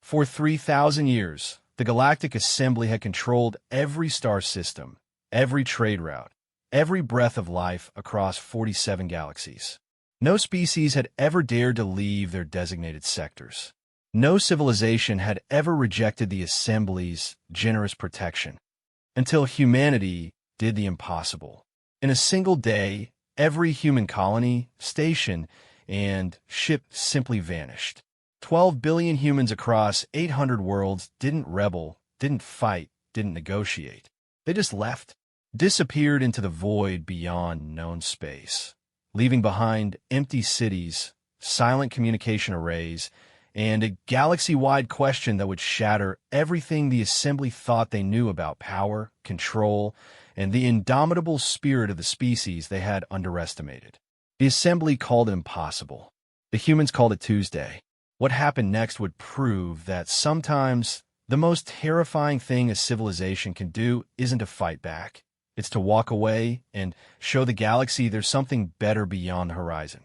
For 3,000 years, the Galactic Assembly had controlled every star system, every trade route, every breath of life across 47 galaxies. No species had ever dared to leave their designated sectors. No civilization had ever rejected the Assembly's generous protection, until humanity did the impossible. In a single day, every human colony, station, and ship simply vanished. 12 billion humans across 800 worlds didn't rebel, didn't fight, didn't negotiate. They just left, disappeared into the void beyond known space, leaving behind empty cities, silent communication arrays, and a galaxy-wide question that would shatter everything the Assembly thought they knew about power, control, and the indomitable spirit of the species they had underestimated. The Assembly called it impossible. The humans called it Tuesday. What happened next would prove that sometimes the most terrifying thing a civilization can do isn't to fight back. It's to walk away and show the galaxy there's something better beyond the horizon.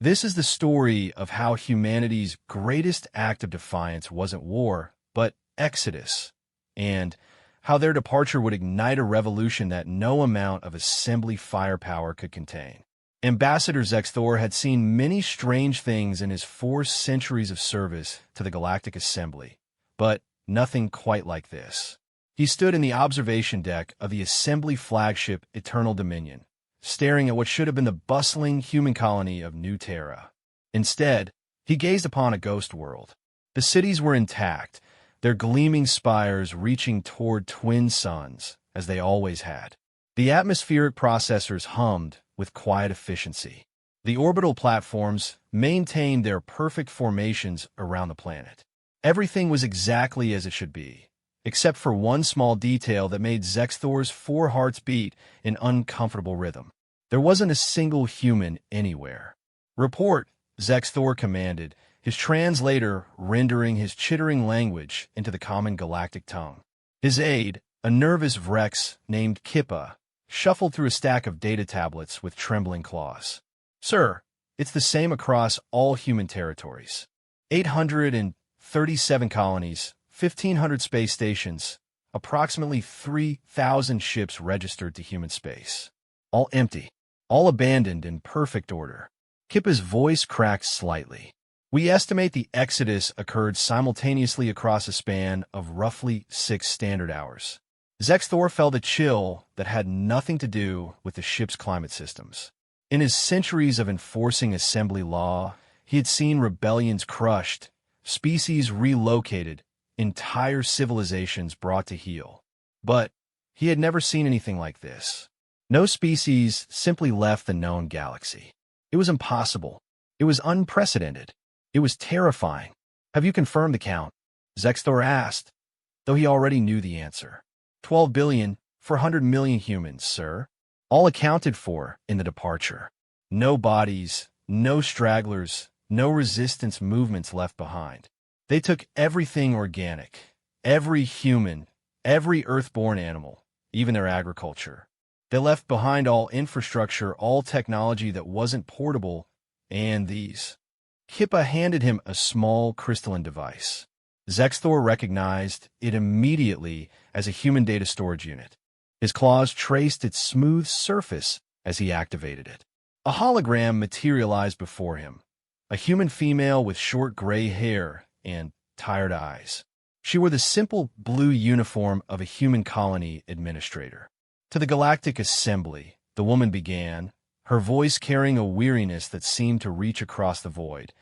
This is the story of how humanity's greatest act of defiance wasn't war, but exodus, and how their departure would ignite a revolution that no amount of Assembly firepower could contain. Ambassador Zexthor had seen many strange things in his 4 centuries of service to the Galactic Assembly, but nothing quite like this. He stood in the observation deck of the Assembly flagship Eternal Dominion, staring at what should have been the bustling human colony of New Terra. Instead, he gazed upon a ghost world. The cities were intact, their gleaming spires reaching toward twin suns, as they always had. The atmospheric processors hummed with quiet efficiency. The orbital platforms maintained their perfect formations around the planet. Everything was exactly as it should be, except for one small detail that made Zexthor's 4 hearts beat in uncomfortable rhythm. There wasn't a single human anywhere. "Report," Zexthor commanded, his translator rendering his chittering language into the common galactic tongue. His aide, a nervous Vrex named Kippa, shuffled through a stack of data tablets with trembling claws. "Sir, it's the same across all human territories. 837 colonies, 1,500 space stations, approximately 3,000 ships registered to human space. All empty, all abandoned in perfect order." Kippa's voice cracked slightly. "We estimate the exodus occurred simultaneously across a span of roughly 6 standard hours." Zexthor felt a chill that had nothing to do with the ship's climate systems. In his centuries of enforcing Assembly law, he had seen rebellions crushed, species relocated, entire civilizations brought to heel. But he had never seen anything like this. No species simply left the known galaxy. It was impossible. It was unprecedented. It was terrifying. "Have you confirmed the count?" Zexthor asked, though he already knew the answer. 12 billion, 400 million humans, sir. All accounted for in the departure. No bodies, no stragglers, no resistance movements left behind. They took everything organic, every human, every earthborn animal, even their agriculture. They left behind all infrastructure, all technology that wasn't portable, and these. Kippa handed him a small crystalline device. Zexthor recognized it immediately as a human data storage unit. His claws traced its smooth surface as he activated it. A hologram materialized before him, a human female with short gray hair and tired eyes. She wore the simple blue uniform of a human colony administrator. "To the Galactic Assembly," the woman began, her voice carrying a weariness that seemed to reach across the void.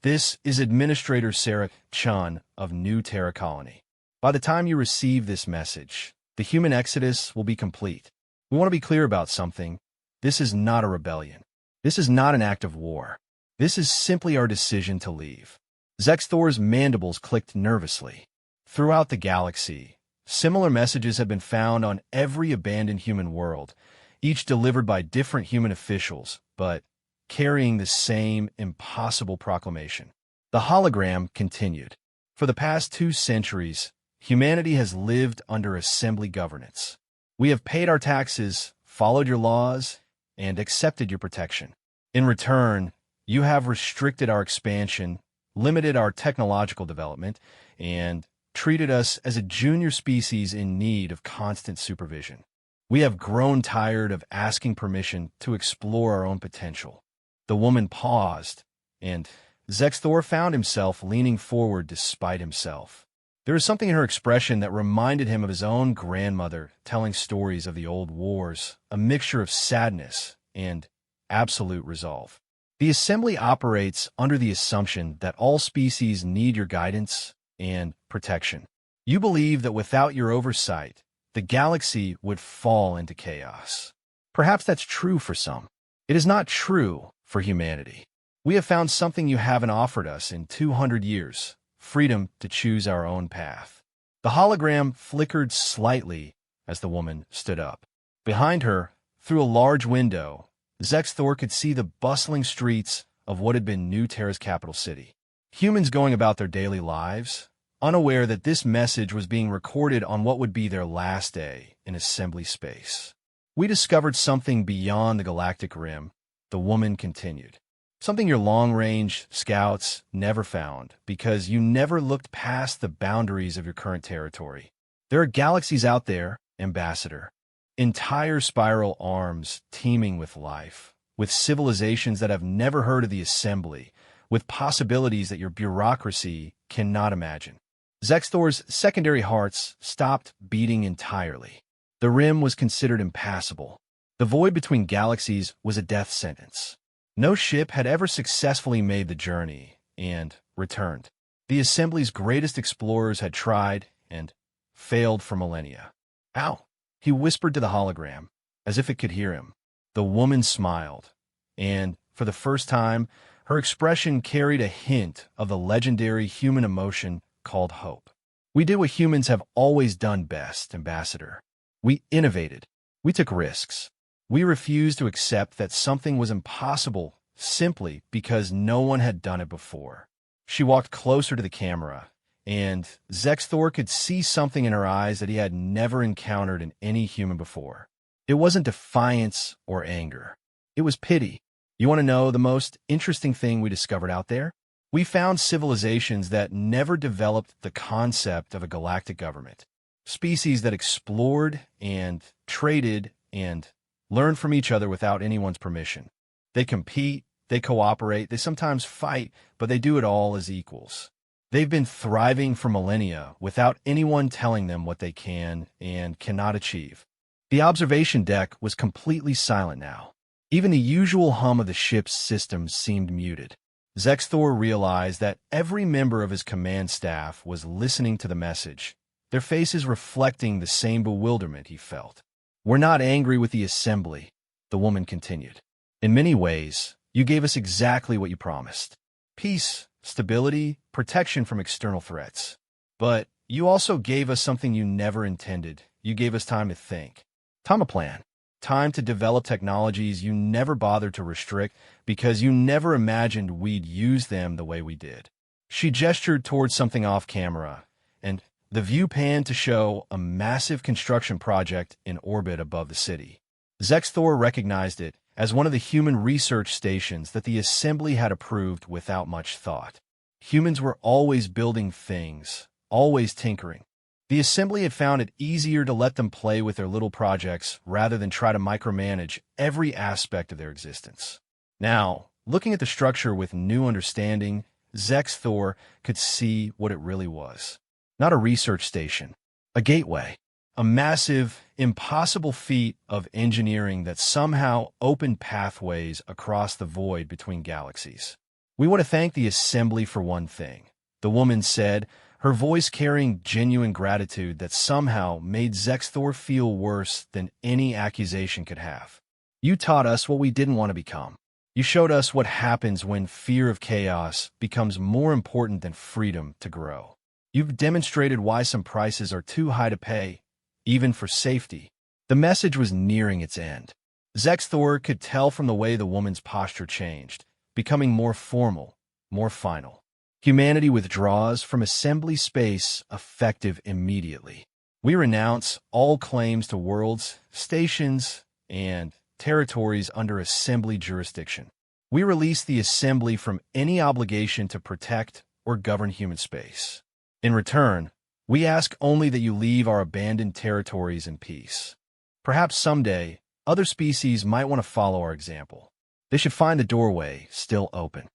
"This is Administrator Sarah Chun of New Terra Colony. By the time you receive this message, the human exodus will be complete. We want to be clear about something. This is not a rebellion. This is not an act of war. This is simply our decision to leave." Zexthor's mandibles clicked nervously. Throughout the galaxy, similar messages have been found on every abandoned human world, each delivered by different human officials, but carrying the same impossible proclamation. The hologram continued. "For the past 2 centuries, humanity has lived under Assembly governance. We have paid our taxes, followed your laws, and accepted your protection. In return, you have restricted our expansion, limited our technological development, and treated us as a junior species in need of constant supervision. We have grown tired of asking permission to explore our own potential. The woman paused, and Zexthor found himself leaning forward despite himself. There was something in her expression that reminded him of his own grandmother telling stories of the old wars, a mixture of sadness and absolute resolve. The Assembly operates under the assumption that all species need your guidance and protection. You believe that without your oversight, the galaxy would fall into chaos. Perhaps that's true for some. It is not true for humanity. We have found something you haven't offered us in 200 years, freedom to choose our own path. The hologram flickered slightly as the woman stood up. Behind her, through a large window, Zexthor could see the bustling streets of what had been New Terra's capital city. Humans going about their daily lives, unaware that this message was being recorded on what would be their last day in Assembly space. We discovered something beyond the galactic rim, the woman continued. Something your long-range scouts never found, because you never looked past the boundaries of your current territory. There are galaxies out there, Ambassador. Entire spiral arms teeming with life, with civilizations that have never heard of the Assembly, with possibilities that your bureaucracy cannot imagine. Zexthor's secondary hearts stopped beating entirely. The rim was considered impassable. The void between galaxies was a death sentence. No ship had ever successfully made the journey and returned. The Assembly's greatest explorers had tried and failed for millennia. Ow! He whispered to the hologram, as if it could hear him. The woman smiled, and, for the first time, her expression carried a hint of the legendary human emotion called hope. We did what humans have always done best, Ambassador. We innovated. We took risks. We refused to accept that something was impossible simply because no one had done it before. She walked closer to the camera, and Zexthor could see something in her eyes that he had never encountered in any human before. It wasn't defiance or anger. It was pity. You want to know the most interesting thing we discovered out there? We found civilizations that never developed the concept of a galactic government. Species that explored and traded and learn from each other without anyone's permission. They compete, they cooperate, they sometimes fight, but they do it all as equals. They've been thriving for millennia without anyone telling them what they can and cannot achieve. The observation deck was completely silent now. Even the usual hum of the ship's systems seemed muted. Zexthor realized that every member of his command staff was listening to the message, their faces reflecting the same bewilderment he felt. "We're not angry with the Assembly," the woman continued. "In many ways, you gave us exactly what you promised. Peace, stability, protection from external threats. But you also gave us something you never intended. You gave us time to think. Time a plan. Time to develop technologies you never bothered to restrict because you never imagined we'd use them the way we did." She gestured towards something off camera, and the view panned to show a massive construction project in orbit above the city. Zexthor recognized it as one of the human research stations that the Assembly had approved without much thought. Humans were always building things, always tinkering. The Assembly had found it easier to let them play with their little projects rather than try to micromanage every aspect of their existence. Now, looking at the structure with new understanding, Zexthor could see what it really was. Not a research station, a gateway, a massive, impossible feat of engineering that somehow opened pathways across the void between galaxies. "We want to thank the Assembly for one thing," the woman said, her voice carrying genuine gratitude that somehow made Zexthor feel worse than any accusation could have. "You taught us what we didn't want to become. You showed us what happens when fear of chaos becomes more important than freedom to grow. You've demonstrated why some prices are too high to pay, even for safety." The message was nearing its end. Zexthor could tell from the way the woman's posture changed, becoming more formal, more final. Humanity withdraws from Assembly space effective immediately. We renounce all claims to worlds, stations, and territories under Assembly jurisdiction. We release the assembly from any obligation to protect or govern human space. In return, we ask only that you leave our abandoned territories in peace. Perhaps someday, other species might want to follow our example. They should find the doorway still open.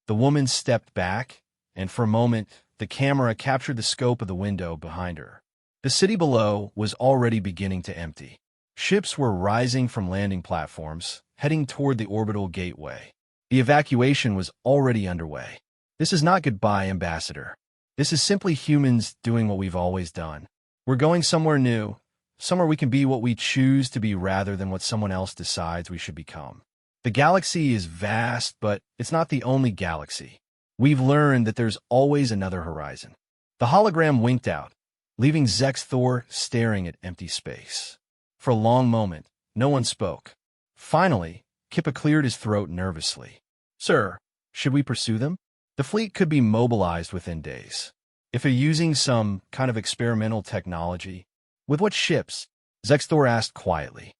The woman stepped back, and for a moment, the camera captured the scope of the window behind her. The city below was already beginning to empty. Ships were rising from landing platforms, heading toward the orbital gateway. The evacuation was already underway. This is not goodbye, Ambassador. This is simply humans doing what we've always done. We're going somewhere new, somewhere we can be what we choose to be rather than what someone else decides we should become. The galaxy is vast, but it's not the only galaxy. We've learned that there's always another horizon. The hologram winked out, leaving Zex Thor staring at empty space. For a long moment, no one spoke. Finally, Kippa cleared his throat nervously. Sir, should we pursue them? The fleet could be mobilized within days. If they're using some kind of experimental technology. With what ships? Zex Thor asked quietly.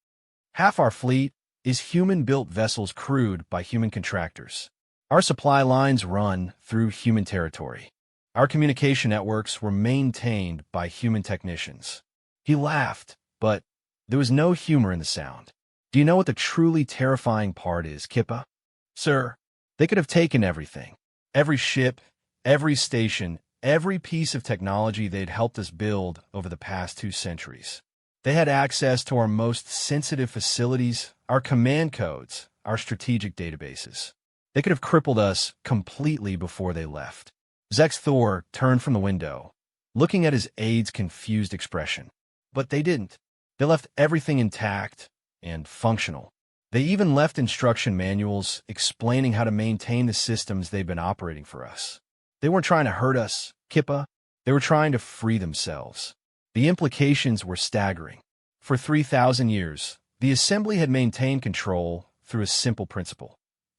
Half our fleet is human-built vessels crewed by human contractors. Our supply lines run through human territory. Our communication networks were maintained by human technicians. He laughed, but there was no humor in the sound. Do you know what the truly terrifying part is, Kippa? Sir, they could have taken everything. Every ship, every station, every piece of technology they'd helped us build over the past 2 centuries. They had access to our most sensitive facilities, our command codes, our strategic databases. They could have crippled us completely before they left. Zex Thor turned from the window, looking at his aide's confused expression. But they didn't. They left everything intact and functional. They even left instruction manuals explaining how to maintain the systems they've been operating for us. They weren't trying to hurt us, Kippa. They were trying to free themselves. The implications were staggering. For 3,000 years, the Assembly had maintained control through a simple principle.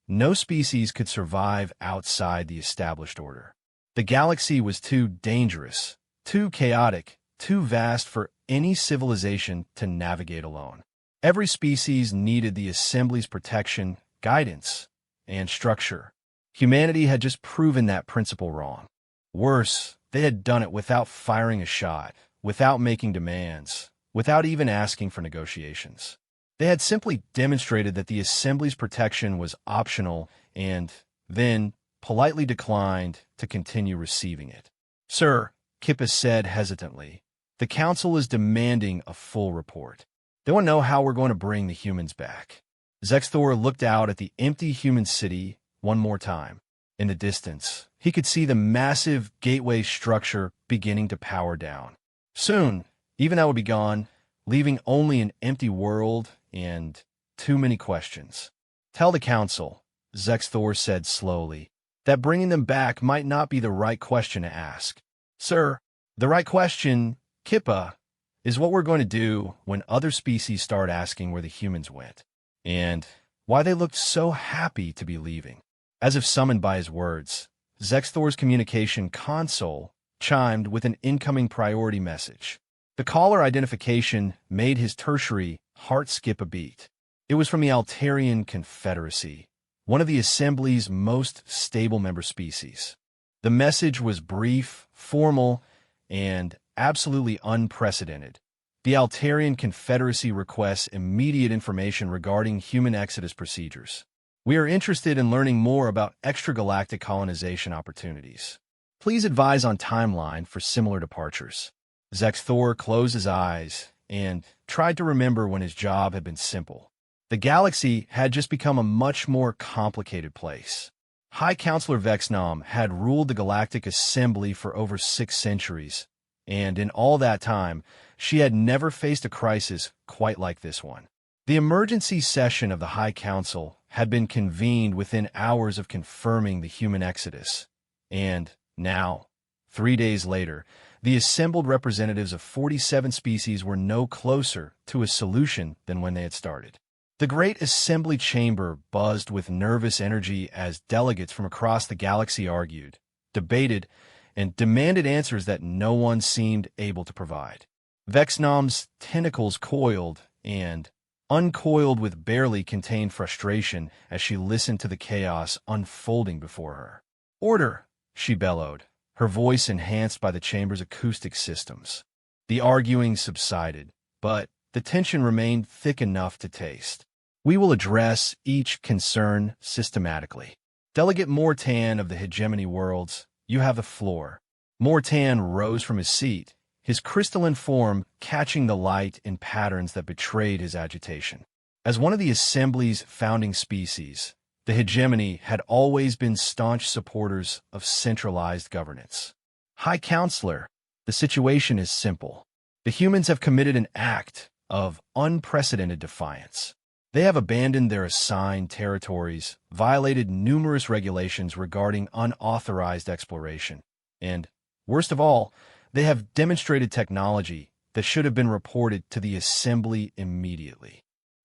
No species could survive outside the established order. The galaxy was too dangerous, too chaotic, too vast for any civilization to navigate alone. Every species needed the Assembly's protection, guidance, and structure. Humanity had just proven that principle wrong. Worse, they had done it without firing a shot, without making demands, without even asking for negotiations. They had simply demonstrated that the Assembly's protection was optional and then politely declined to continue receiving it. Sir, Kippa said hesitantly, the Council is demanding a full report. They want to know how we're going to bring the humans back. Zex Thor looked out at the empty human city one more time. In the distance, he could see the massive gateway structure beginning to power down. Soon, even that would be gone, leaving only an empty world and too many questions. Tell the Council, Zex Thor said slowly, that bringing them back might not be the right question to ask. Sir, the right question, Kippa, is what we're going to do when other species start asking where the humans went, and why they looked so happy to be leaving. As if summoned by his words, Zex Thor's communication console chimed with an incoming priority message. The caller identification made his tertiary heart skip a beat. It was from the Altarian Confederacy, one of the Assembly's most stable member species. The message was brief, formal, and absolutely unprecedented. The Altarian Confederacy requests immediate information regarding human exodus procedures. We are interested in learning more about extragalactic colonization opportunities. Please advise on timeline for similar departures. Zex Thor closed his eyes and tried to remember when his job had been simple. The galaxy had just become a much more complicated place. High Counselor Vexnom had ruled the Galactic Assembly for over 6 centuries, and in all that time, she had never faced a crisis quite like this one. The emergency session of the High Council had been convened within hours of confirming the human exodus, and now, 3 days later, the assembled representatives of 47 species were no closer to a solution than when they had started. The great assembly chamber buzzed with nervous energy as delegates from across the galaxy argued, debated, and demanded answers that no one seemed able to provide. Vexnom's tentacles coiled, and uncoiled with barely contained frustration as she listened to the chaos unfolding before her. "Order!" she bellowed, her voice enhanced by the chamber's acoustic systems. The arguing subsided, but the tension remained thick enough to taste. "We will address each concern systematically. Delegate Mortan of the Hegemony Worlds, you have the floor." Mortan rose from his seat, his crystalline form catching the light in patterns that betrayed his agitation. As one of the Assembly's founding species, the Hegemony had always been staunch supporters of centralized governance. "High Counselor, the situation is simple. The humans have committed an act of unprecedented defiance. They have abandoned their assigned territories, violated numerous regulations regarding unauthorized exploration, and, worst of all, they have demonstrated technology that should have been reported to the Assembly immediately."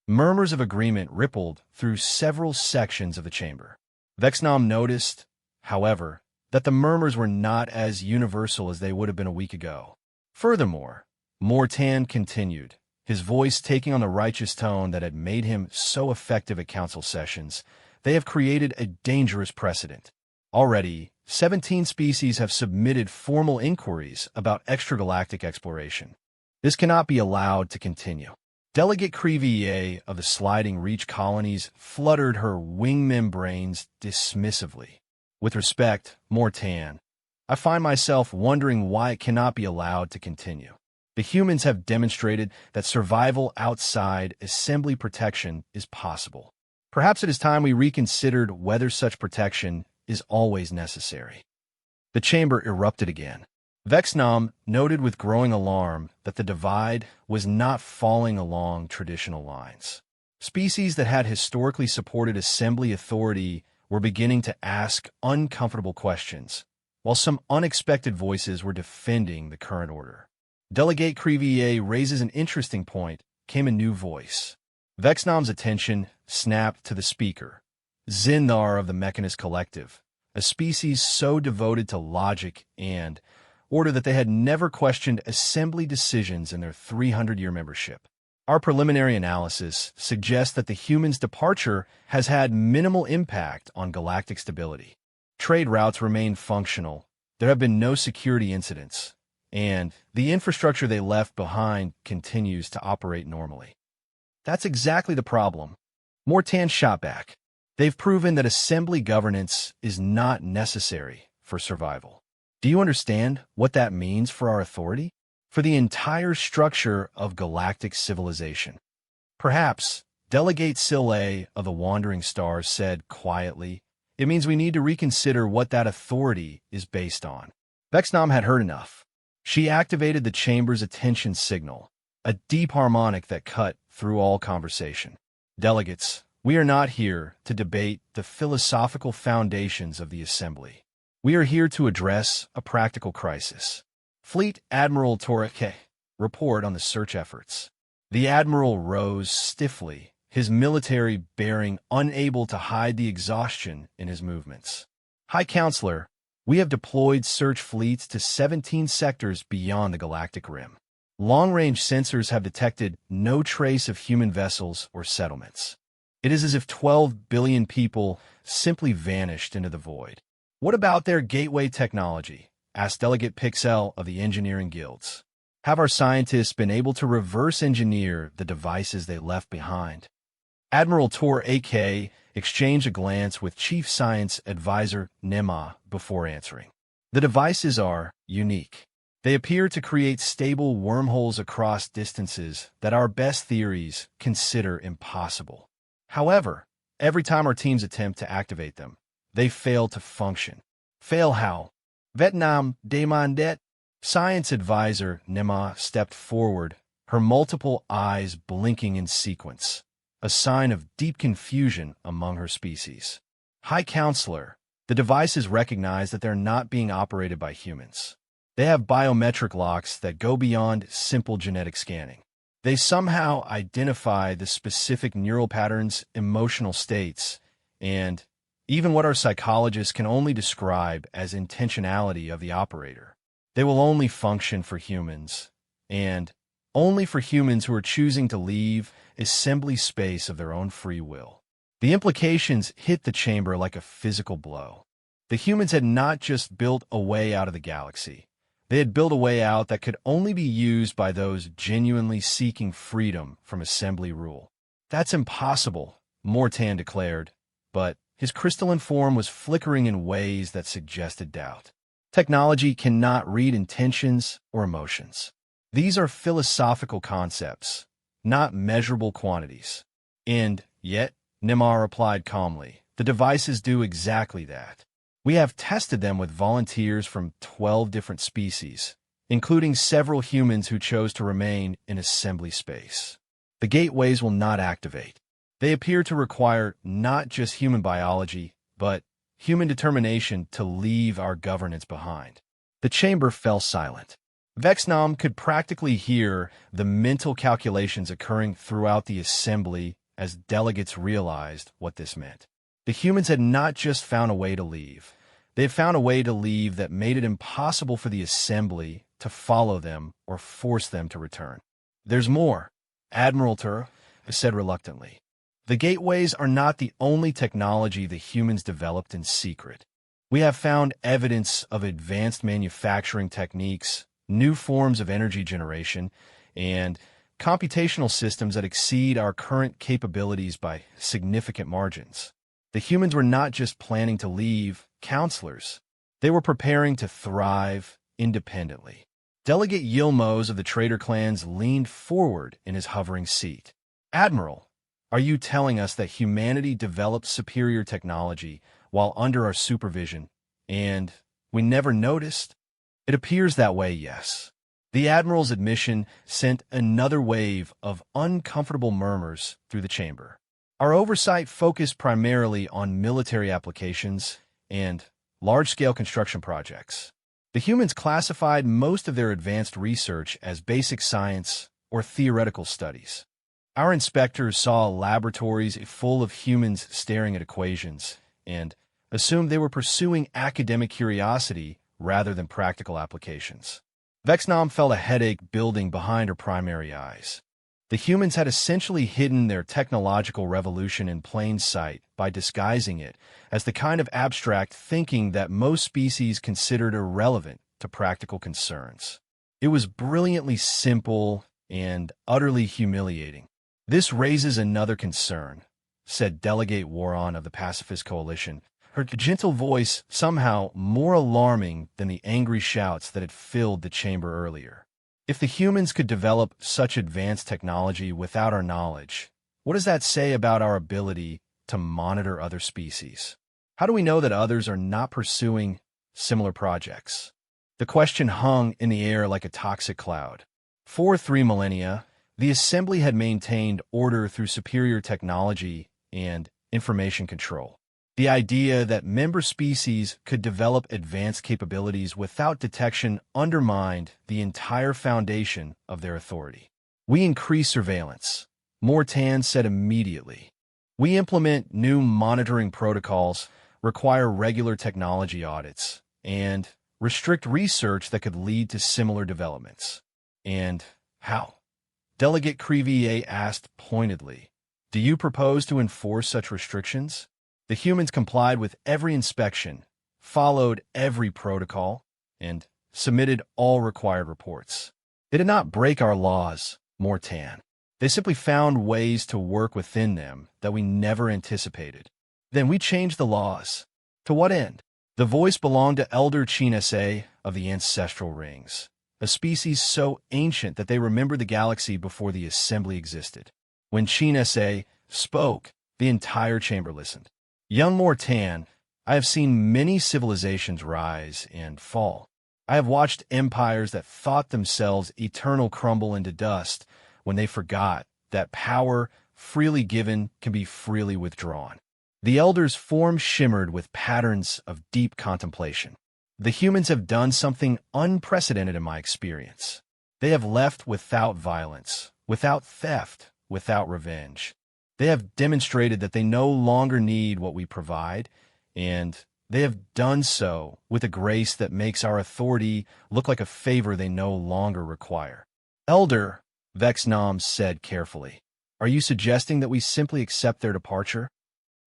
Murmurs of agreement rippled through several sections of the chamber. Vexnom noticed, however, that the murmurs were not as universal as they would have been a week ago. Furthermore, Mortan continued, his voice taking on the righteous tone that had made him so effective at council sessions. "They have created a dangerous precedent. Already, 17 species have submitted formal inquiries about extragalactic exploration. This cannot be allowed to continue." Delegate Crevier of the Sliding Reach colonies fluttered her wing membranes dismissively. "With respect, Mortan, I find myself wondering why it cannot be allowed to continue. The humans have demonstrated that survival outside Assembly protection is possible. Perhaps it is time we reconsidered whether such protection is always necessary." The chamber erupted again. Vexnom noted with growing alarm that the divide was not falling along traditional lines. Species that had historically supported Assembly authority were beginning to ask uncomfortable questions, while some unexpected voices were defending the current order. Delegate Crevier raises an interesting point, came a new voice. Vexnom's attention snapped to the speaker, Zindar of the Mechanist Collective, a species so devoted to logic and order that they had never questioned Assembly decisions in their 300-year membership. "Our preliminary analysis suggests that the humans' departure has had minimal impact on galactic stability. Trade routes remain functional, there have been no security incidents, and the infrastructure they left behind continues to operate normally." "That's exactly the problem." Mortan shot back. "They've proven that Assembly governance is not necessary for survival. Do you understand what that means for our authority? For the entire structure of galactic civilization?" "Perhaps," Delegate Sille of the Wandering Stars said quietly, "it means we need to reconsider what that authority is based on." Vexnom had heard enough. She activated the chamber's attention signal, a deep harmonic that cut through all conversation. "Delegates, we are not here to debate the philosophical foundations of the Assembly. We are here to address a practical crisis." Fleet Admiral Torque, report on the search efforts. The Admiral rose stiffly, his military bearing unable to hide the exhaustion in his movements. "High Counselor, we have deployed search fleets to 17 sectors beyond the galactic rim. Long-range sensors have detected no trace of human vessels or settlements. It is as if 12 billion people simply vanished into the void." "What about their gateway technology?" asked Delegate Pixel of the Engineering Guilds. "Have our scientists been able to reverse engineer the devices they left behind?" Admiral Tor AK exchanged a glance with Chief Science Advisor Nema before answering. "The devices are unique. They appear to create stable wormholes across distances that our best theories consider impossible. However, every time our teams attempt to activate them, they fail to function." "Fail how?" "Vietnam demandet." Science Advisor Nema stepped forward, her multiple eyes blinking in sequence, a sign of deep confusion among her species. "High Counselor, the devices recognize that they're not being operated by humans. They have biometric locks that go beyond simple genetic scanning. They somehow identify the specific neural patterns, emotional states, and even what our psychologists can only describe as intentionality of the operator. They will only function for humans, and only for humans who are choosing to leave assembly space of their own free will. The implications hit the chamber like a physical blow. The humans had not just built a way out of the galaxy. They had built a way out that could only be used by those genuinely seeking freedom from assembly rule. That's impossible, Mortan declared, but his crystalline form was flickering in ways that suggested doubt. Technology cannot read intentions or emotions. These are philosophical concepts, not measurable quantities. And yet, Nimar replied calmly, the devices do exactly that. We have tested them with volunteers from 12 different species, including several humans who chose to remain in assembly space. The gateways will not activate. They appear to require not just human biology, but human determination to leave our governance behind. The chamber fell silent. Vexnam could practically hear the mental calculations occurring throughout the assembly as delegates realized what this meant. The humans had not just found a way to leave. They had found a way to leave that made it impossible for the assembly to follow them or force them to return. There's more, Admiral Tur said reluctantly. The gateways are not the only technology the humans developed in secret. We have found evidence of advanced manufacturing techniques, new forms of energy generation, and computational systems that exceed our current capabilities by significant margins. The humans were not just planning to leave counselors. They were preparing to thrive independently. Delegate Yilmos of the Traitor clans leaned forward in his hovering seat. Admiral, are you telling us that humanity developed superior technology while under our supervision, and we never noticed? It appears that way, yes. The Admiral's admission sent another wave of uncomfortable murmurs through the chamber. Our oversight focused primarily on military applications and large-scale construction projects. The humans classified most of their advanced research as basic science or theoretical studies. Our inspectors saw laboratories full of humans staring at equations and assumed they were pursuing academic curiosity rather than practical applications. Vexnam felt a headache building behind her primary eyes. The humans had essentially hidden their technological revolution in plain sight by disguising it as the kind of abstract thinking that most species considered irrelevant to practical concerns. It was brilliantly simple and utterly humiliating. This raises another concern, said Delegate Waron of the Pacifist Coalition, her gentle voice somehow more alarming than the angry shouts that had filled the chamber earlier. If the humans could develop such advanced technology without our knowledge, what does that say about our ability to monitor other species? How do we know that others are not pursuing similar projects? The question hung in the air like a toxic cloud. For 3 millennia, the Assembly had maintained order through superior technology and information control. The idea that member species could develop advanced capabilities without detection undermined the entire foundation of their authority. We increase surveillance, Mortan said immediately. We implement new monitoring protocols, require regular technology audits, and restrict research that could lead to similar developments. And how? Delegate Crevier asked pointedly. Do you propose to enforce such restrictions? The humans complied with every inspection, followed every protocol, and submitted all required reports. They did not break our laws, Mortan. They simply found ways to work within them that we never anticipated. Then we changed the laws. To what end? The voice belonged to Elder Chinese of the Ancestral Rings, a species so ancient that they remembered the galaxy before the Assembly existed. When Chinese spoke, the entire chamber listened. Young Mortan, I have seen many civilizations rise and fall. I have watched empires that thought themselves eternal crumble into dust when they forgot that power freely given can be freely withdrawn. The Elder's form shimmered with patterns of deep contemplation. The humans have done something unprecedented in my experience. They have left without violence, without theft, without revenge. They have demonstrated that they no longer need what we provide, and they have done so with a grace that makes our authority look like a favor they no longer require. Elder, Vexnam said carefully, Are you suggesting that we simply accept their departure?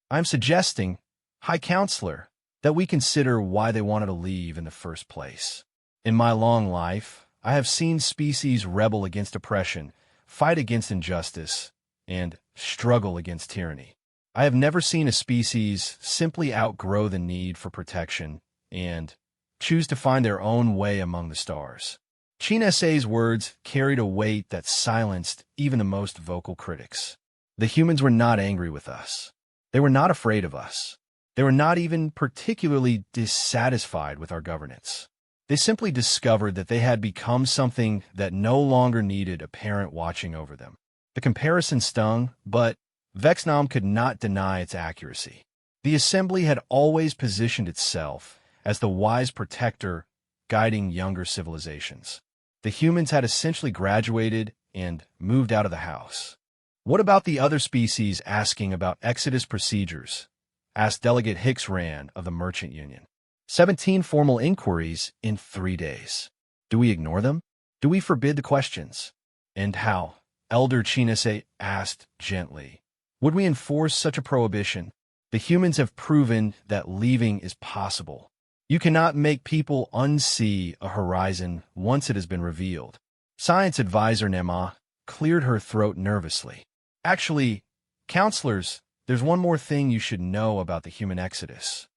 I'm suggesting, High Counselor, that we consider why they wanted to leave in the first place. In my long life, I have seen species rebel against oppression, fight against injustice, and struggle against tyranny. I have never seen a species simply outgrow the need for protection and choose to find their own way among the stars. Chinese's words carried a weight that silenced even the most vocal critics. The humans were not angry with us. They were not afraid of us. They were not even particularly dissatisfied with our governance. They simply discovered that they had become something that no longer needed a parent watching over them. The comparison stung, but Vexnom could not deny its accuracy. The Assembly had always positioned itself as the wise protector guiding younger civilizations. The humans had essentially graduated and moved out of the house. What about the other species asking about exodus procedures? Asked Delegate Hicks Rand of the Merchant Union. 17 formal inquiries in 3 days. Do we ignore them? Do we forbid the questions? And how? Elder Chinese asked gently. Would we enforce such a prohibition? The humans have proven that leaving is possible. You cannot make people unsee a horizon once it has been revealed. Science advisor Nema cleared her throat nervously. Actually, counselors, there's one more thing you should know about the human exodus.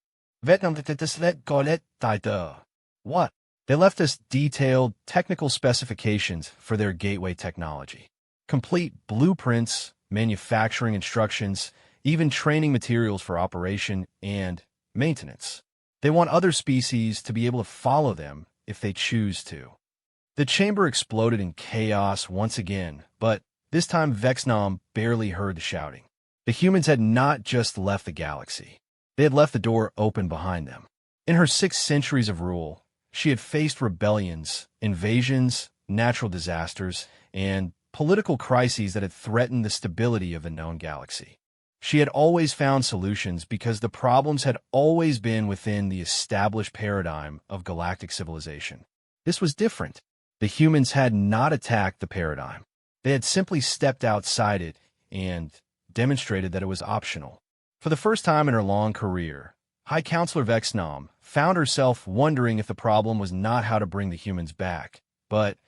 What? They left us detailed technical specifications for their gateway technology. Complete blueprints, manufacturing instructions, even training materials for operation and maintenance. They want other species to be able to follow them if they choose to. The chamber exploded in chaos once again, but this time Vexnom barely heard the shouting. The humans had not just left the galaxy. They had left the door open behind them. In her 6 centuries of rule, she had faced rebellions, invasions, natural disasters, and political crises that had threatened the stability of the known galaxy. She had always found solutions because the problems had always been within the established paradigm of galactic civilization. This was different. The humans had not attacked the paradigm. They had simply stepped outside it and demonstrated that it was optional. For the first time in her long career, High Counselor Vexnom found herself wondering if the problem was not how to bring the humans back, but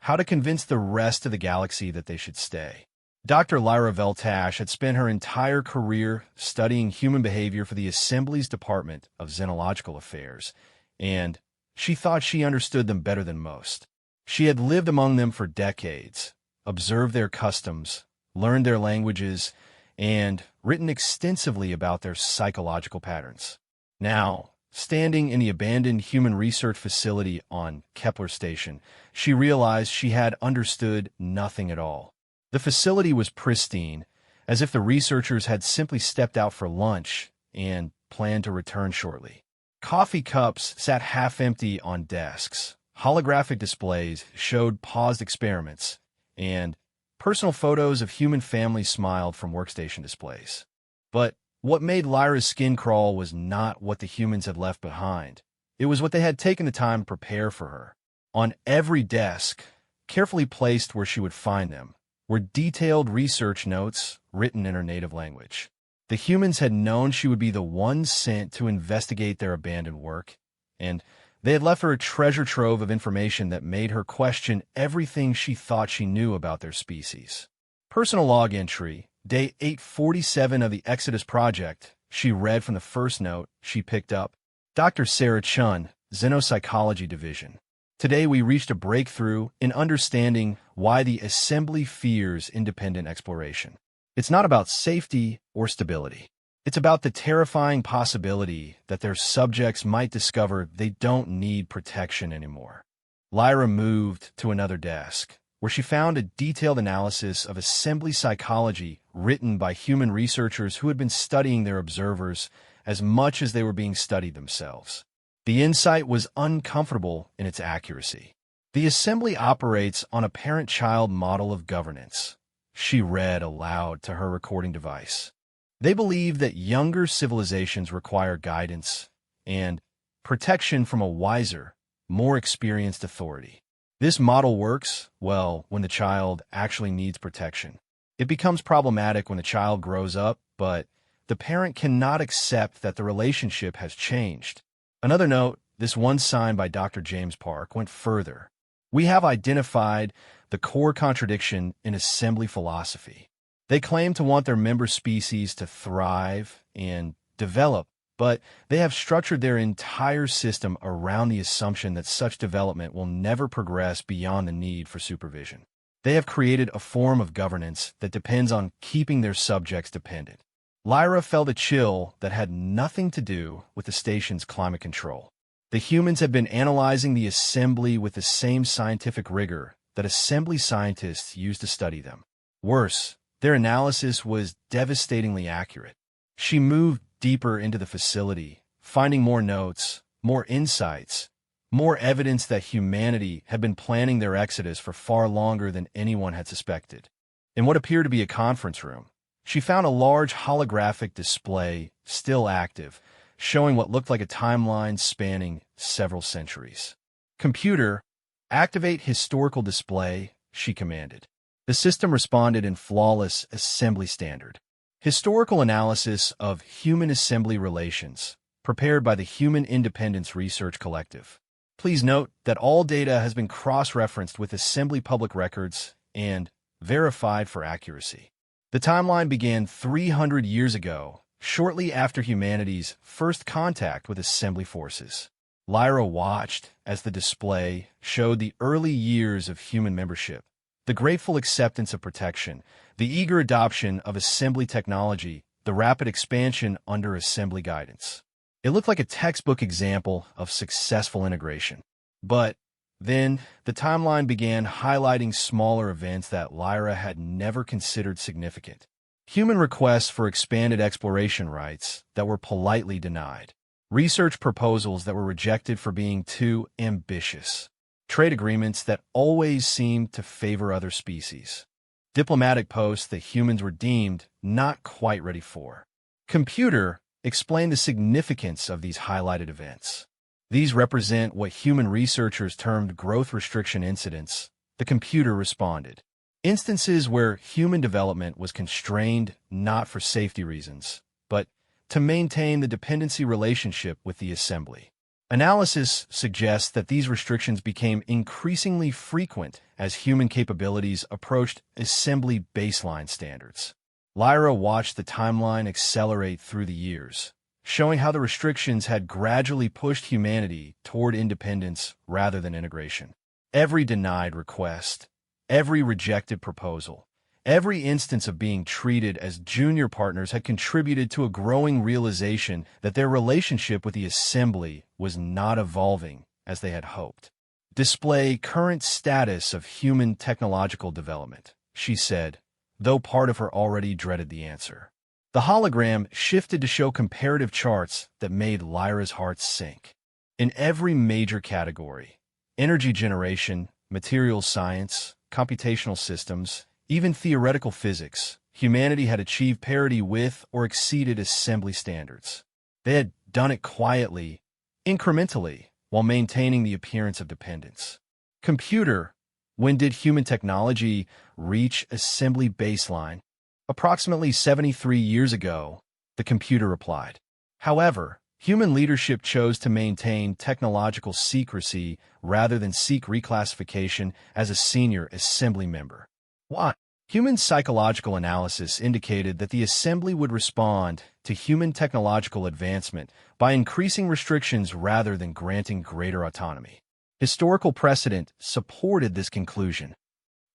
how to convince the rest of the galaxy that they should stay. Dr. Lyra Veltash had spent her entire career studying human behavior for the Assembly's Department of Xenological Affairs, and she thought she understood them better than most. She had lived among them for decades, observed their customs, learned their languages, and written extensively about their psychological patterns. Now, standing in the abandoned human research facility on Kepler Station, she realized she had understood nothing at all. The facility was pristine, as if the researchers had simply stepped out for lunch and planned to return shortly. Coffee cups sat half-empty on desks. Holographic displays showed paused experiments, and personal photos of human families smiled from workstation displays. But what made Lyra's skin crawl was not what the humans had left behind. It was what they had taken the time to prepare for her. On every desk, carefully placed where she would find them, were detailed research notes written in her native language. The humans had known she would be the one sent to investigate their abandoned work, and they had left her a treasure trove of information that made her question everything she thought she knew about their species. Personal log entry, day 847 of the Exodus Project, she read from the first note she picked up. Dr. Sarah Chun, Xenopsychology Division. Today we reached a breakthrough in understanding why the Assembly fears independent exploration. It's not about safety or stability. It's about the terrifying possibility that their subjects might discover they don't need protection anymore. Lyra moved to another desk, where she found a detailed analysis of Assembly psychology written by human researchers who had been studying their observers as much as they were being studied themselves. The insight was uncomfortable in its accuracy. The Assembly operates on a parent-child model of governance, she read aloud to her recording device. They believe that younger civilizations require guidance and protection from a wiser, more experienced authority. This model works, well, when the child actually needs protection. It becomes problematic when the child grows up, but the parent cannot accept that the relationship has changed. Another note, this one sign by Dr. James Park went further. We have identified the core contradiction in assembly philosophy. They claim to want their member species to thrive and develop, but they have structured their entire system around the assumption that such development will never progress beyond the need for supervision. They have created a form of governance that depends on keeping their subjects dependent. Lyra felt a chill that had nothing to do with the station's climate control. The humans had been analyzing the assembly with the same scientific rigor that assembly scientists use to study them. Worse, their analysis was devastatingly accurate. She moved deeper into the facility, finding more notes, more insights, more evidence that humanity had been planning their exodus for far longer than anyone had suspected. In what appeared to be a conference room, she found a large holographic display, still active, showing what looked like a timeline spanning several centuries. "Computer, activate historical display," she commanded. The system responded in flawless assembly standard. Historical analysis of human assembly relations, prepared by the Human Independence Research Collective. Please note that all data has been cross-referenced with assembly public records and verified for accuracy. The timeline began 300 years ago, shortly after humanity's first contact with assembly forces. Lyra watched as the display showed the early years of human membership, the grateful acceptance of protection, the eager adoption of assembly technology, the rapid expansion under assembly guidance. It looked like a textbook example of successful integration. But then, the timeline began highlighting smaller events that Lyra had never considered significant. Human requests for expanded exploration rights that were politely denied. Research proposals that were rejected for being too ambitious. Trade agreements that always seemed to favor other species. Diplomatic posts that humans were deemed not quite ready for. Computer, explain the significance of these highlighted events. These represent what human researchers termed growth restriction incidents. The computer responded. Instances where human development was constrained not for safety reasons, but to maintain the dependency relationship with the assembly. Analysis suggests that these restrictions became increasingly frequent as human capabilities approached assembly baseline standards. Lyra watched the timeline accelerate through the years, showing how the restrictions had gradually pushed humanity toward independence rather than integration. Every denied request, every rejected proposal, every instance of being treated as junior partners had contributed to a growing realization that their relationship with the assembly was not evolving as they had hoped. Display current status of human technological development, she said, though part of her already dreaded the answer. The hologram shifted to show comparative charts that made Lyra's heart sink. In every major category, energy generation, materials science, computational systems, even theoretical physics, humanity had achieved parity with or exceeded assembly standards. They had done it quietly, incrementally, while maintaining the appearance of dependence. Computer, when did human technology reach assembly baseline? Approximately 73 years ago, the computer replied. However, human leadership chose to maintain technological secrecy rather than seek reclassification as a senior assembly member. Why? Human psychological analysis indicated that the assembly would respond to human technological advancement by increasing restrictions rather than granting greater autonomy. Historical precedent supported this conclusion.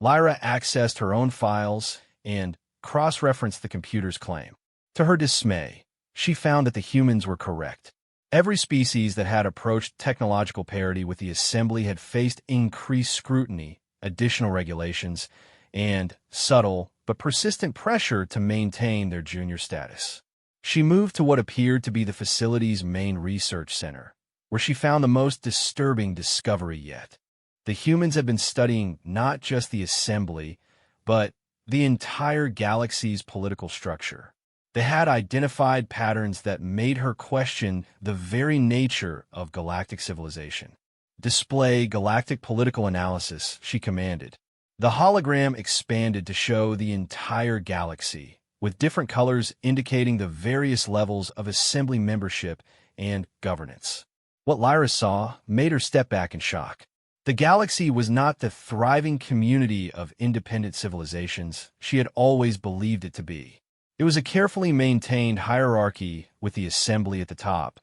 Lyra accessed her own files and cross-referenced the computer's claim. To her dismay, she found that the humans were correct. Every species that had approached technological parity with the assembly had faced increased scrutiny, additional regulations, and subtle but persistent pressure to maintain their junior status. She moved to what appeared to be the facility's main research center, where she found the most disturbing discovery yet. The humans had been studying not just the assembly, but the entire galaxy's political structure. They had identified patterns that made her question the very nature of galactic civilization. Display galactic political analysis, she commanded. The hologram expanded to show the entire galaxy, with different colors indicating the various levels of assembly membership and governance. What Lyra saw made her step back in shock. The galaxy was not the thriving community of independent civilizations she had always believed it to be. It was a carefully maintained hierarchy with the assembly at the top,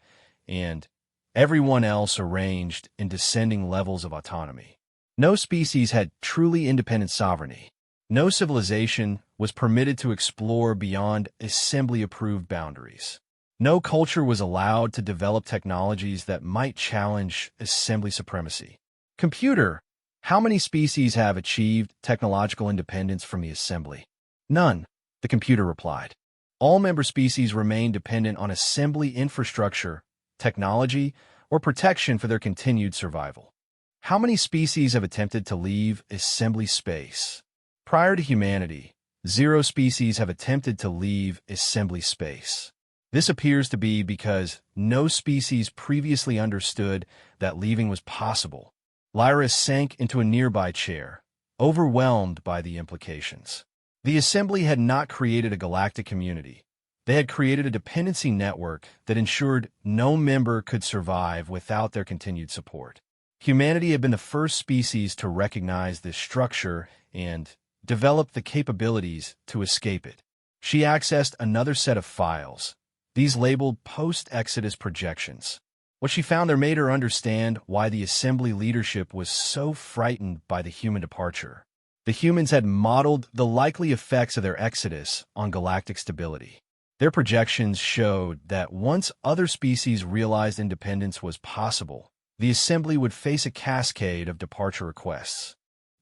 and everyone else arranged in descending levels of autonomy. No species had truly independent sovereignty. No civilization was permitted to explore beyond assembly-approved boundaries. No culture was allowed to develop technologies that might challenge assembly supremacy. Computer, how many species have achieved technological independence from the assembly? None, the computer replied. All member species remain dependent on assembly infrastructure, technology, or protection for their continued survival. How many species have attempted to leave assembly space? Prior to humanity, 0 species have attempted to leave assembly space. This appears to be because no species previously understood that leaving was possible. Lyra sank into a nearby chair, overwhelmed by the implications. The assembly had not created a galactic community. They had created a dependency network that ensured no member could survive without their continued support. Humanity had been the first species to recognize this structure and develop the capabilities to escape it. She accessed another set of files, these labeled post-Exodus projections. What she found there made her understand why the assembly leadership was so frightened by the human departure. The humans had modeled the likely effects of their exodus on galactic stability. Their projections showed that once other species realized independence was possible, the assembly would face a cascade of departure requests,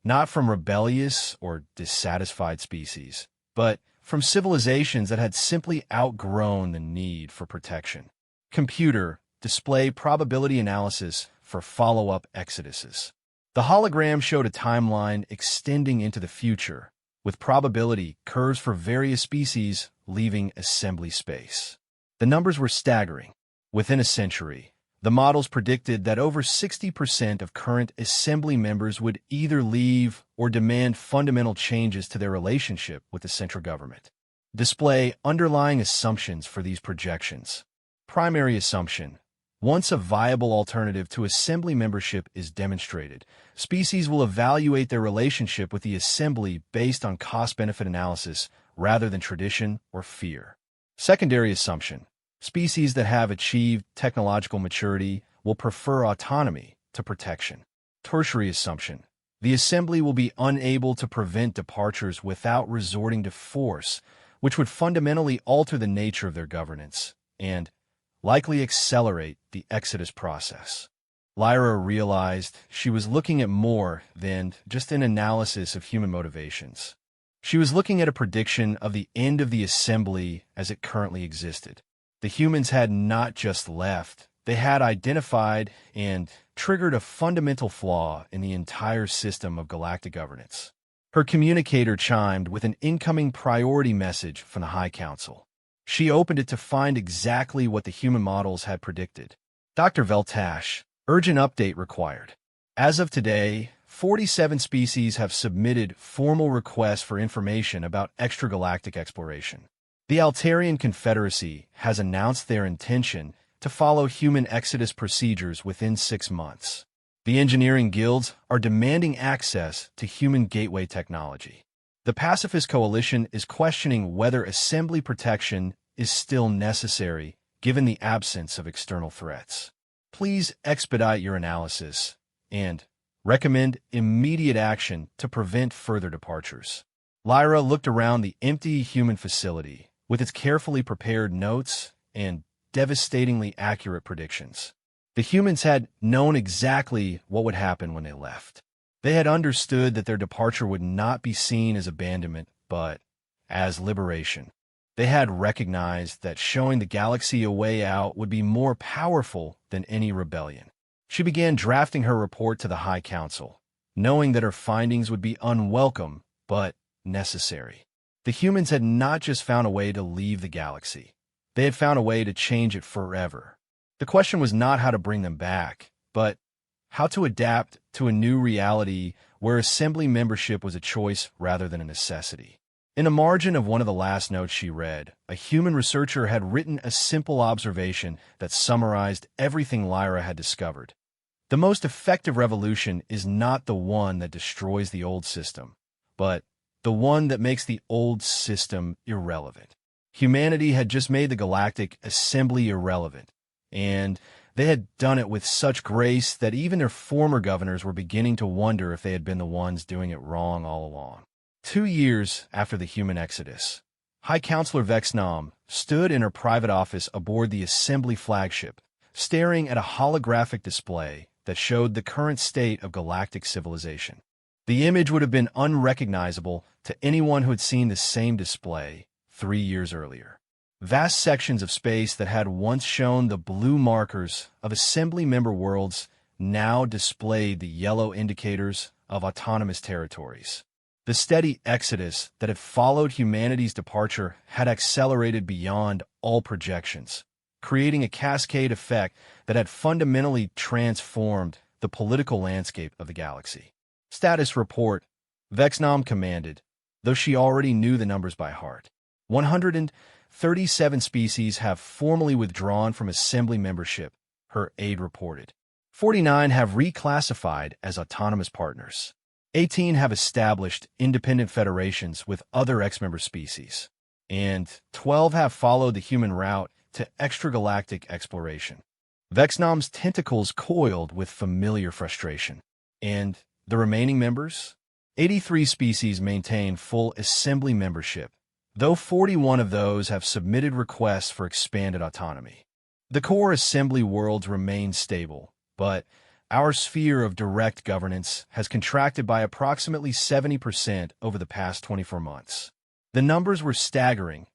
not from rebellious or dissatisfied species, but from civilizations that had simply outgrown the need for protection. Computer, display probability analysis for follow-up exoduses. The hologram showed a timeline extending into the future, with probability curves for various species leaving assembly space. The numbers were staggering. Within a century, the models predicted that over 60% of current assembly members would either leave or demand fundamental changes to their relationship with the central government. Display underlying assumptions for these projections. Primary assumption. Once a viable alternative to assembly membership is demonstrated, species will evaluate their relationship with the assembly based on cost-benefit analysis rather than tradition or fear. Secondary assumption. Species that have achieved technological maturity will prefer autonomy to protection. Tertiary assumption. The assembly will be unable to prevent departures without resorting to force, which would fundamentally alter the nature of their governance and likely accelerate the exodus process. Lyra realized she was looking at more than just an analysis of human motivations. She was looking at a prediction of the end of the assembly as it currently existed. The humans had not just left, they had identified and triggered a fundamental flaw in the entire system of galactic governance. Her communicator chimed with an incoming priority message from the High Council. She opened it to find exactly what the human models had predicted. Dr. Veltash, urgent update required. As of today, 47 species have submitted formal requests for information about extragalactic exploration. The Altarian Confederacy has announced their intention to follow human exodus procedures within 6 months. The engineering guilds are demanding access to human gateway technology. The Pacifist Coalition is questioning whether assembly protection is still necessary given the absence of external threats. Please expedite your analysis and recommend immediate action to prevent further departures. Lyra looked around the empty human facility with its carefully prepared notes and devastatingly accurate predictions. The humans had known exactly what would happen when they left. They had understood that their departure would not be seen as abandonment, but as liberation. They had recognized that showing the galaxy a way out would be more powerful than any rebellion. She began drafting her report to the High Council, knowing that her findings would be unwelcome, but necessary. The humans had not just found a way to leave the galaxy. They had found a way to change it forever. The question was not how to bring them back, but how to adapt to a new reality where assembly membership was a choice rather than a necessity. In the margin of one of the last notes she read, a human researcher had written a simple observation that summarized everything Lyra had discovered. The most effective revolution is not the one that destroys the old system, but the one that makes the old system irrelevant. Humanity had just made the galactic assembly irrelevant, and they had done it with such grace that even their former governors were beginning to wonder if they had been the ones doing it wrong all along. 2 years after the human exodus, High Counselor Vexnom stood in her private office aboard the Assembly flagship, staring at a holographic display that showed the current state of galactic civilization. The image would have been unrecognizable to anyone who had seen the same display 3 years earlier. Vast sections of space that had once shown the blue markers of Assembly member worlds now displayed the yellow indicators of autonomous territories. The steady exodus that had followed humanity's departure had accelerated beyond all projections, creating a cascade effect that had fundamentally transformed the political landscape of the galaxy. Status report, Vexnom commanded, though she already knew the numbers by heart. 137 species have formally withdrawn from Assembly membership, her aide reported. 49 have reclassified as autonomous partners. 18 have established independent federations with other ex-member species, and 12 have followed the human route to extragalactic exploration. Vexnom's tentacles coiled with familiar frustration. And the remaining members? 83 species maintain full Assembly membership, though 41 of those have submitted requests for expanded autonomy. The core Assembly worlds remain stable, but our sphere of direct governance has contracted by approximately 70% over the past 24 months. The numbers were staggering,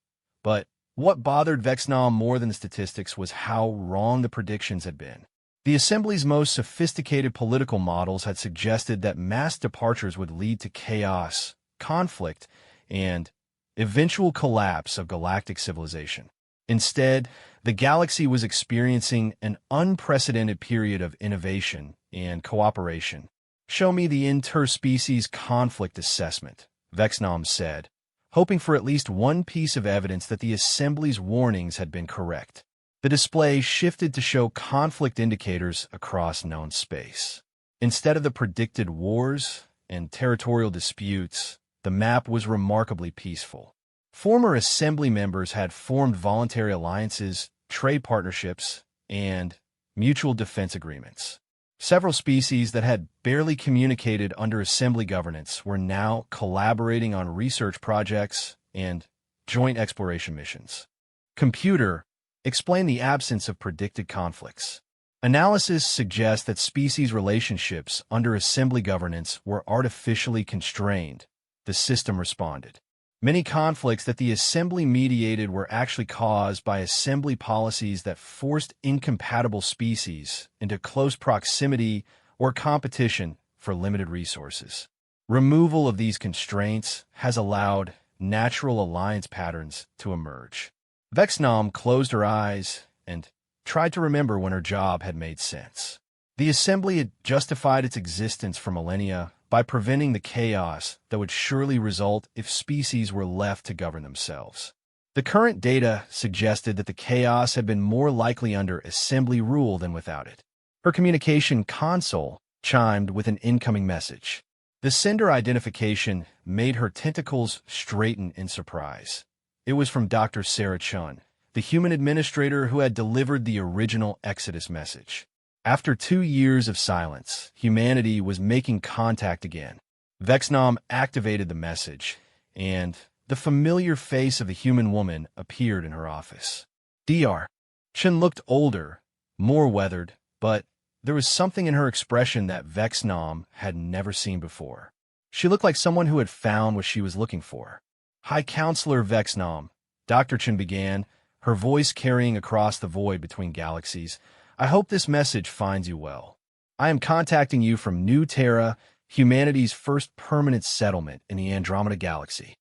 but what bothered Vexnom more than the statistics was how wrong the predictions had been. The Assembly's most sophisticated political models had suggested that mass departures would lead to chaos, conflict, and eventual collapse of galactic civilization. Instead, the galaxy was experiencing an unprecedented period of innovation and cooperation. "Show me the interspecies conflict assessment," Vexnom said, hoping for at least one piece of evidence that the Assembly's warnings had been correct. The display shifted to show conflict indicators across known space. Instead of the predicted wars and territorial disputes, the map was remarkably peaceful. Former Assembly members had formed voluntary alliances, trade partnerships, and mutual defense agreements. Several species that had barely communicated under Assembly governance were now collaborating on research projects and joint exploration missions. Computer, explain the absence of predicted conflicts. Analysis suggests that species relationships under Assembly governance were artificially constrained, the system responded. Many conflicts that the Assembly mediated were actually caused by Assembly policies that forced incompatible species into close proximity or competition for limited resources. Removal of these constraints has allowed natural alliance patterns to emerge. Vexnom closed her eyes and tried to remember when her job had made sense. The Assembly had justified its existence for millennia by preventing the chaos that would surely result if species were left to govern themselves. The current data suggested that the chaos had been more likely under Assembly rule than without it. Her communication console chimed with an incoming message. The sender identification made her tentacles straighten in surprise. It was from Dr. Sarah Chun, the human administrator who had delivered the original Exodus message. After 2 years of silence, humanity was making contact again. Vexnom activated the message, and the familiar face of the human woman appeared in her office. Dr. Chun looked older, more weathered, but there was something in her expression that Vexnom had never seen before. She looked like someone who had found what she was looking for. "High Counselor Vexnom," Dr. Chun began, her voice carrying across the void between galaxies, "I hope this message finds you well. I am contacting you from New Terra, humanity's first permanent settlement in the Andromeda Galaxy."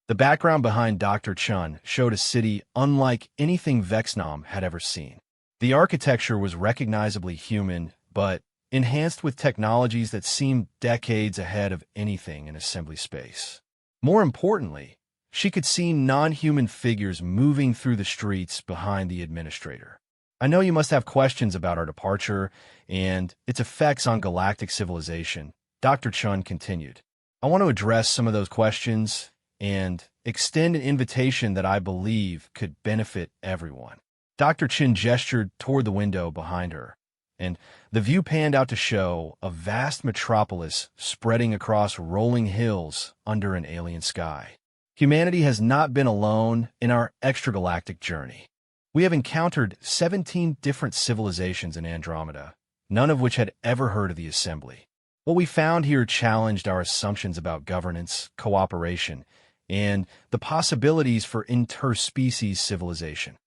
The background behind Dr. Chun showed a city unlike anything Vexnom had ever seen. The architecture was recognizably human, but enhanced with technologies that seemed decades ahead of anything in assembly space. More importantly, she could see non-human figures moving through the streets behind the administrator. I know you must have questions about our departure and its effects on galactic civilization, Dr. Chun continued. I want to address some of those questions and extend an invitation that I believe could benefit everyone. Dr. Chin gestured toward the window behind her, and the view panned out to show a vast metropolis spreading across rolling hills under an alien sky. Humanity has not been alone in our extragalactic journey. We have encountered 17 different civilizations in Andromeda, none of which had ever heard of the assembly. What we found here challenged our assumptions about governance, cooperation, and the possibilities for interspecies civilization.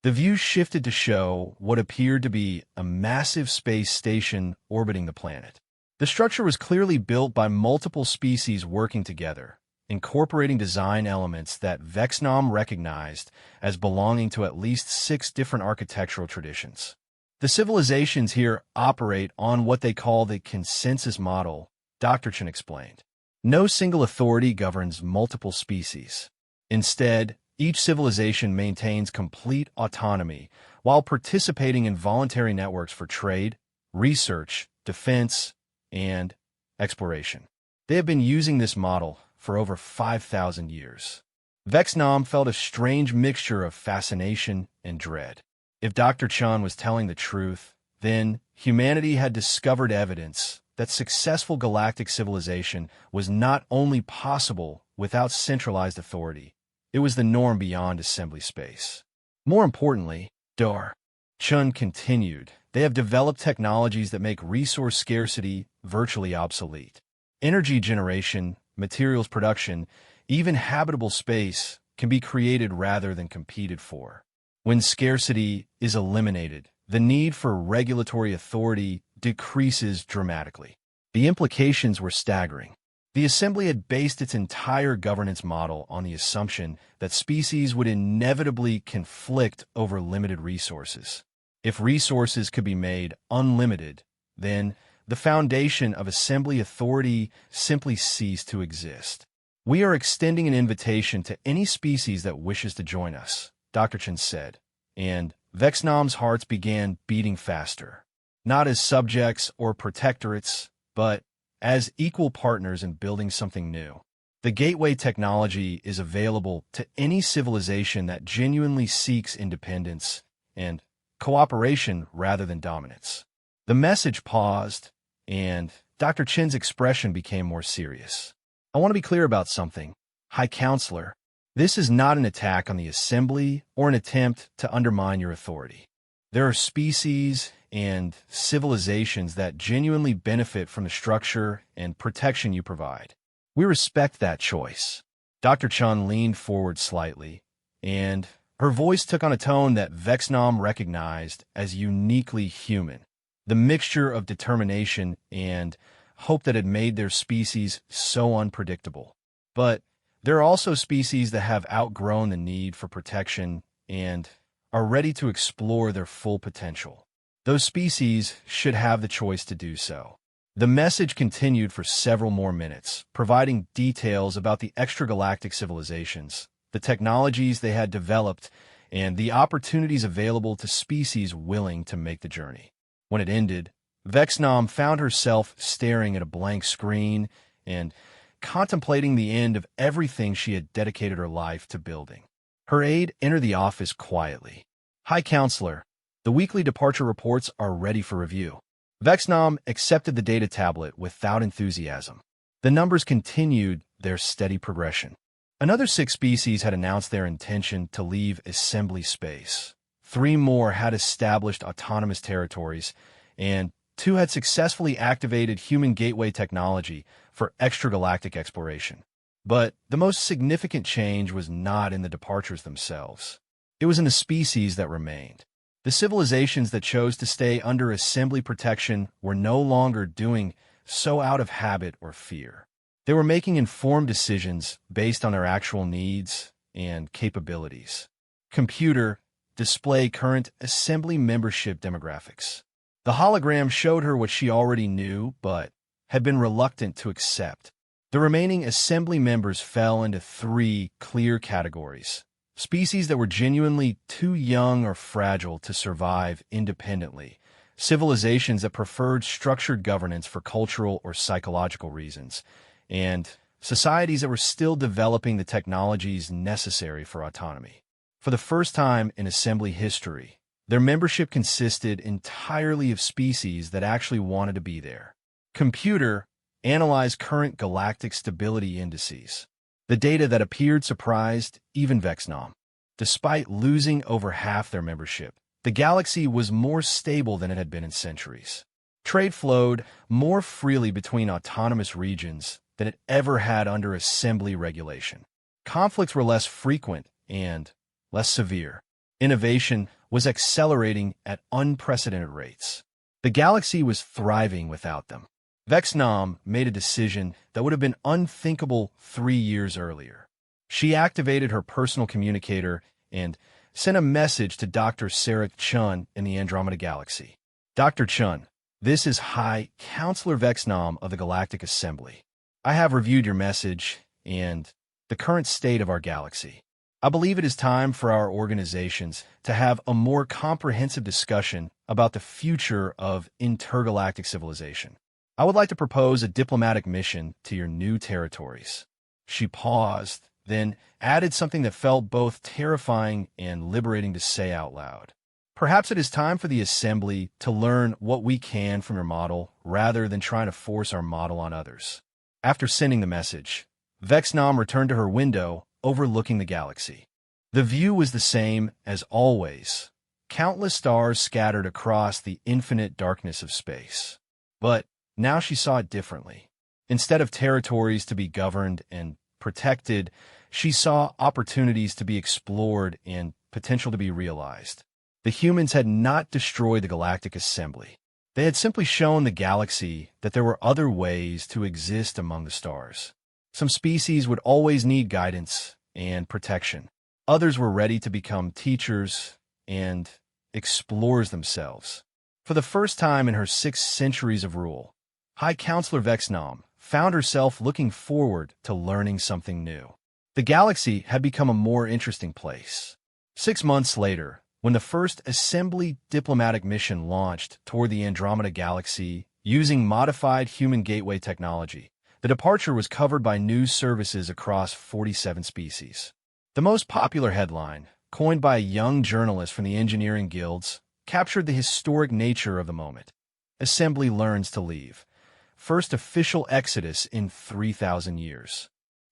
The view shifted to show what appeared to be a massive space station orbiting the planet. The structure was clearly built by multiple species working together, incorporating design elements that Vexnom recognized as belonging to at least 6 different architectural traditions. The civilizations here operate on what they call the consensus model, Dr. Chen explained. No single authority governs multiple species. Instead, each civilization maintains complete autonomy while participating in voluntary networks for trade, research, defense, and exploration. They have been using this model for over 5,000 years. Vexnom felt a strange mixture of fascination and dread. If Dr. Chan was telling the truth, then humanity had discovered evidence that successful galactic civilization was not only possible without centralized authority, it was the norm beyond assembly space. More importantly, Dr. Chun continued, they have developed technologies that make resource scarcity virtually obsolete. Energy generation, materials production, even habitable space can be created rather than competed for. When scarcity is eliminated, the need for regulatory authority decreases dramatically. The implications were staggering. The assembly had based its entire governance model on the assumption that species would inevitably conflict over limited resources. If resources could be made unlimited, then the foundation of assembly authority simply ceased to exist. We are extending an invitation to any species that wishes to join us, Dr. Chen said, and Vexnom's hearts began beating faster, not as subjects or protectorates, but as equal partners in building something new. The gateway technology is available to any civilization that genuinely seeks independence and cooperation rather than dominance. The message paused, and Dr. Chin's expression became more serious. I want to be clear about something, High Counselor. This is not an attack on the assembly or an attempt to undermine your authority. There are species and civilizations that genuinely benefit from the structure and protection you provide. We respect that choice. Dr. Chun leaned forward slightly, and her voice took on a tone that Vexnom recognized as uniquely human. The mixture of determination and hope that had made their species so unpredictable. But there are also species that have outgrown the need for protection and are ready to explore their full potential. Those species should have the choice to do so. The message continued for several more minutes, providing details about the extragalactic civilizations, the technologies they had developed, and the opportunities available to species willing to make the journey. When it ended, Vexnom found herself staring at a blank screen and contemplating the end of everything she had dedicated her life to building. Her aide entered the office quietly. High Counselor, the weekly departure reports are ready for review. Vexnom accepted the data tablet without enthusiasm. The numbers continued their steady progression. Another 6 species had announced their intention to leave assembly space. 3 more had established autonomous territories, and 2 had successfully activated human gateway technology for extragalactic exploration. But the most significant change was not in the departures themselves. It was in the species that remained. The civilizations that chose to stay under assembly protection were no longer doing so out of habit or fear. They were making informed decisions based on their actual needs and capabilities. Computer, display current assembly membership demographics. The hologram showed her what she already knew, but had been reluctant to accept. The remaining assembly members fell into three clear categories: species that were genuinely too young or fragile to survive independently, civilizations that preferred structured governance for cultural or psychological reasons, and societies that were still developing the technologies necessary for autonomy. For the first time in assembly history, their membership consisted entirely of species that actually wanted to be there. Computer, analyze current galactic stability indices. The data that appeared surprised even Vexnom. Despite losing over half their membership, the galaxy was more stable than it had been in centuries. Trade flowed more freely between autonomous regions than it ever had under assembly regulation. Conflicts were less frequent and less severe. Innovation was accelerating at unprecedented rates. The galaxy was thriving without them. Vexnom made a decision that would have been unthinkable 3 years earlier. She activated her personal communicator and sent a message to Dr. Sarah Chun in the Andromeda Galaxy. Dr. Chun, this is High Counselor Vexnom of the Galactic Assembly. I have reviewed your message and the current state of our galaxy. I believe it is time for our organizations to have a more comprehensive discussion about the future of intergalactic civilization. I would like to propose a diplomatic mission to your new territories. She paused, then added something that felt both terrifying and liberating to say out loud. Perhaps it is time for the Assembly to learn what we can from your model rather than trying to force our model on others. After sending the message, Vexnom returned to her window overlooking the galaxy. The view was the same as always, countless stars scattered across the infinite darkness of space. But now she saw it differently. Instead of territories to be governed and protected, she saw opportunities to be explored and potential to be realized. The humans had not destroyed the Galactic Assembly. They had simply shown the galaxy that there were other ways to exist among the stars. Some species would always need guidance and protection. Others were ready to become teachers and explorers themselves. For the first time in her 6 centuries of rule, High Counselor Vexnom found herself looking forward to learning something new. The galaxy had become a more interesting place. 6 months later, when the first Assembly diplomatic mission launched toward the Andromeda Galaxy using modified human gateway technology, the departure was covered by news services across 47 species. The most popular headline, coined by a young journalist from the engineering guilds, captured the historic nature of the moment. Assembly learns to leave. First official exodus in 3,000 years.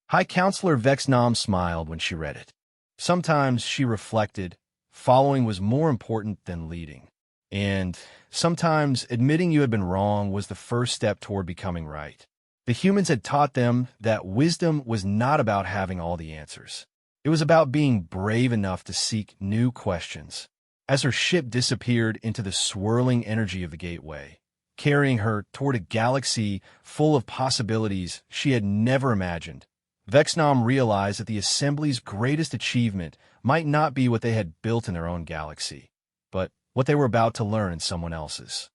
High Counselor Vexnom smiled when she read it. Sometimes, she reflected, following was more important than leading. And sometimes, admitting you had been wrong was the first step toward becoming right. The humans had taught them that wisdom was not about having all the answers. It was about being brave enough to seek new questions. As her ship disappeared into the swirling energy of the gateway, carrying her toward a galaxy full of possibilities she had never imagined, Vexnom realized that the Assembly's greatest achievement might not be what they had built in their own galaxy, but what they were about to learn in someone else's.